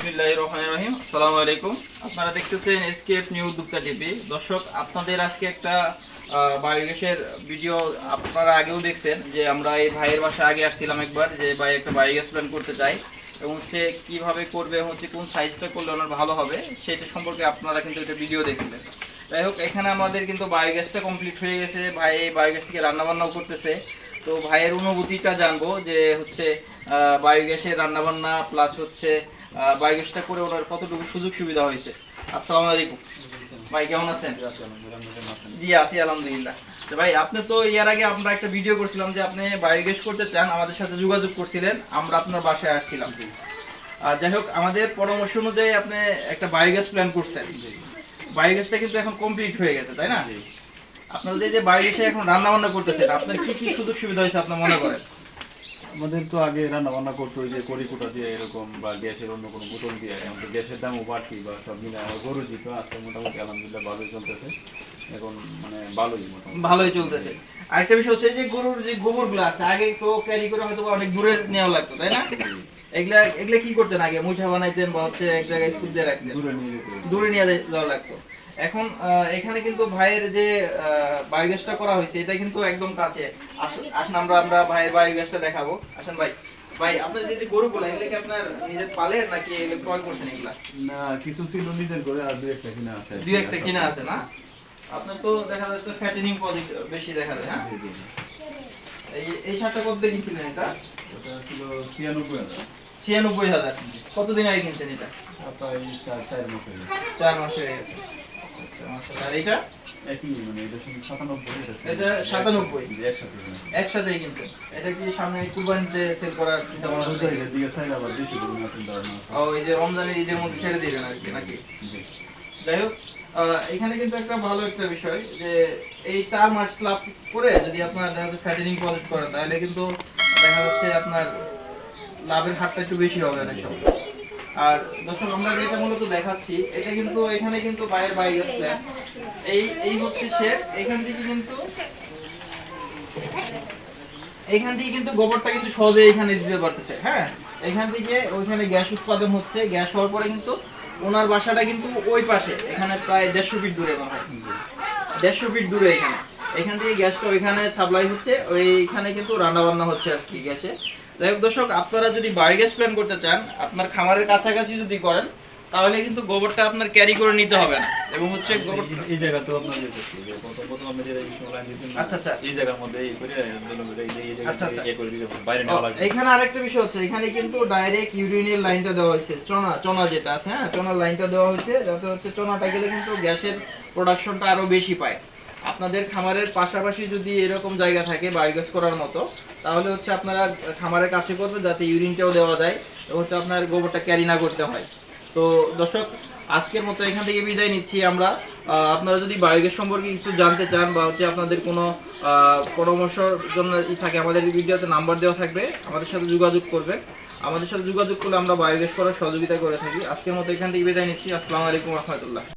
বিসমিল্লাহির রহমানির রহিম। আসসালামু আলাইকুম। আপনারা দেখতেছেন এসকেএফ নিউ উদ্যোক্তা টিভি। দর্শক, আপনাদের আজকে একটা বায়োগ্যাসের ভিডিও আপনারা আগেও দেখছেন যে আমরা এই ভাইয়ের বাসায় আগে আসছিলাম একবার, যে ভাই একটা বায়োগ্যাস প্ল্যান্ট করতে চাই এবং হচ্ছে কীভাবে করবে, হচ্ছে কোন সাইজটা করলে ওনার ভালো হবে সেটা সম্পর্কে আপনারা কিন্তু একটা ভিডিও দেখছিলেন। যাই হোক, এখানে আমাদের কিন্তু বায়োগ্যাসটা কমপ্লিট হয়ে গেছে। ভাই এই বায়োগ্যাস থেকে রান্নাবান্নাও করতেছে। তো ভাইয়ের অনুভূতিটা জানবো যে হচ্ছে বায়োগ্যাসের রান্নাবান্না প্লাস হচ্ছে বায়োগ্যাসটা করে ওনার কতটুকু সুযোগ সুবিধা হয়েছে। আসসালামু আলাইকুম ভাই, কেমন আছেন? জি আছি আলহামদুলিল্লাহ। তো ভাই, আপনি তো এর আগে আমরা একটা ভিডিও করছিলাম যে আপনি বায়োগ্যাস করতে চান, আমাদের সাথে যোগাযোগ করছিলেন, আমরা আপনার বাসায় আসছিলাম। যাই হোক, আমাদের পরামর্শ অনুযায়ী আপনি একটা বায়োগ্যাস প্ল্যান করছেন। বায়োগ্যাসটা কিন্তু এখন কমপ্লিট হয়ে গেছে, তাই না? আপনারা যে বায়োগ্যাসে এখন রান্না বান্না করতেছেন, আপনার কি কি সুযোগ সুবিধা হয়েছে আপনার মনে করেন? আমাদের তো আগে রান্না বান্না করতো ওই যে কড়িকুটা দিয়ে এরকম বা গ্যাসের অন্য কোনো বোতল দিয়ে, এখন তো গ্যাসের দামও বাড়তি বা সব মিলে আমার গরু দিত আছে, মোটামুটি আলহামদুলিল্লাহ ভালোই চলতেছে এখন, মানে ভালোই চলতেছে। আরেকটা বিষয় হচ্ছে যে গরুর যে গোবরগুলো আছে, আগে তো ক্যারি করে হয়তো অনেক দূরে নেওয়া লাগতো, তাই না? এগুলা এগুলা কি করতেন আগে? মুঠা বানাইতেন বা হচ্ছে এক জায়গায় স্কুপ দিয়ে রাখতেন, দূরে নিয়ে যাওয়া লাগতো। এখন এখানে কিন্তু ভাইয়ের যে বায়োগ্যাসটা করা হয়েছে এটা কিন্তু একদম কাছে। আসেন আমরা ভাইয়ের বায়োগ্যাসটা দেখাবো। আসেন ভাই। ভাই, আপনার যে গরুগুলো এগুলো কি আপনার নিজের পালের নাকি এগুলো ক্রয় করছেন? এগুলা না, কিছু ছিল নিজের করে, আর দুই একটা কিনা আছে। দুই একটা কিনা আছে না? আপনার তো দেখা যাচ্ছে ফ্যাটেনিং বেশি দেখা যায়। হ্যাঁ, এই শার্টটা কত দিয়ে কিনছিলেন? এটা ছিল 96,000। 96,000। কতদিন আগে কিনছেন এটা? প্রায় 4 মাস হয়ে গেছে। 4 মাস হয়ে গেছে। আর এটা একই, মানে এটা শুধু 97। এটা 97 একসাথে কিনছেন। এটা কি সামনে কুরবানিতে সেল করার চিন্তা ভাবনা আছে? দিকে চাই আবার বেশি করে নতুন ধরনের। ও, এই যে রমজানের ঈদের মধ্যে ছেড়ে দিবেন আর কি, নাকি? যাই হোক, এখানে কিন্তু একটা ভালো একটা বিষয় যে এই 4 মাস স্ল্যাব করে যদি আপনার দেখা যাচ্ছে ফ্যাটেনিং প্রজেক্ট করেন, তাহলে কিন্তু দেখা যাচ্ছে আপনার লাভের হারটা একটু বেশি হবে অনেক সময়। আর দর্শক, আমরা যেটা মূলত দেখাচ্ছি এটা কিন্তু এখানে কিন্তু বাইরের বায়োগ্যাস প্ল্যান্ট, এই হচ্ছে সে এখান থেকে কিন্তু গোবরটা কিন্তু সহজে এখানে দিতে পারতেছে। হ্যাঁ, এখান থেকে ওইখানে গ্যাস উৎপাদন হচ্ছে। গ্যাস হওয়ার পরে কিন্তু ওনার বাসাটা কিন্তু ওই পাশে, এখানে প্রায় 150 ফিট দূরে, মনে হয় 150 ফিট দূরে। এখান থেকে গ্যাসটা ওইখানে সাপ্লাই হচ্ছে, ওইখানে কিন্তু রান্না বান্না হচ্ছে আর কি গ্যাসে। যাই হোক দর্শক, আপনারা যদি বায়োগ্যাস প্ল্যান করতে চান, আপনার খামারের কাছাকাছি যদি করেন, তাহলে কিন্তু গোবরটা আপনার ক্যারি করে নিতে হবে না। এবং হচ্ছে গোবর এই জায়গাতেও আপনার প্রথম আমরা যে লাইন দিতেন, আচ্ছা এই জায়গার মধ্যে এই করে এই জায়গা এই করে দিতে বাইরে নেওয়া লাগবে। এখানে আরেকটা বিষয় হচ্ছে, এখানে কিন্তু ডাইরেক্ট ইউরিনের লাইনটা দেওয়া হয়েছে, চনা যেটা আছে, হ্যাঁ, চনার লাইনটা দেওয়া হয়েছে, যাতে হচ্ছে চনাটা গেলে কিন্তু গ্যাসের প্রোডাকশনটা আরো বেশি পায়। আপনাদের খামারের পাশাপাশি যদি এরকম জায়গা থাকে বায়োগ্যাস করার মতো, তাহলে হচ্ছে আপনারা খামারের কাছে করবেন, যাতে ইউরিনটাও দেওয়া যায় এবং হচ্ছে আপনার গোবরটা ক্যারি না করতে হয়। তো দর্শক, আজকের মতো এখান থেকে বিদায় নিচ্ছি আমরা। আপনারা যদি বায়োগ্যাস সম্পর্কে কিছু জানতে চান বা হচ্ছে আপনাদের কোনো পরামর্শের জন্য থাকে, আমাদের ভিডিওতে নাম্বার দেওয়া থাকবে, আমাদের সাথে যোগাযোগ করবেন। আমাদের সাথে যোগাযোগ করলে আমরা বায়োগ্যাস করার সহযোগিতা করে থাকি। আজকের মতো এখান থেকে বিদায় নিচ্ছি। আসসালামু আলাইকুম রহমতুল্লাহ।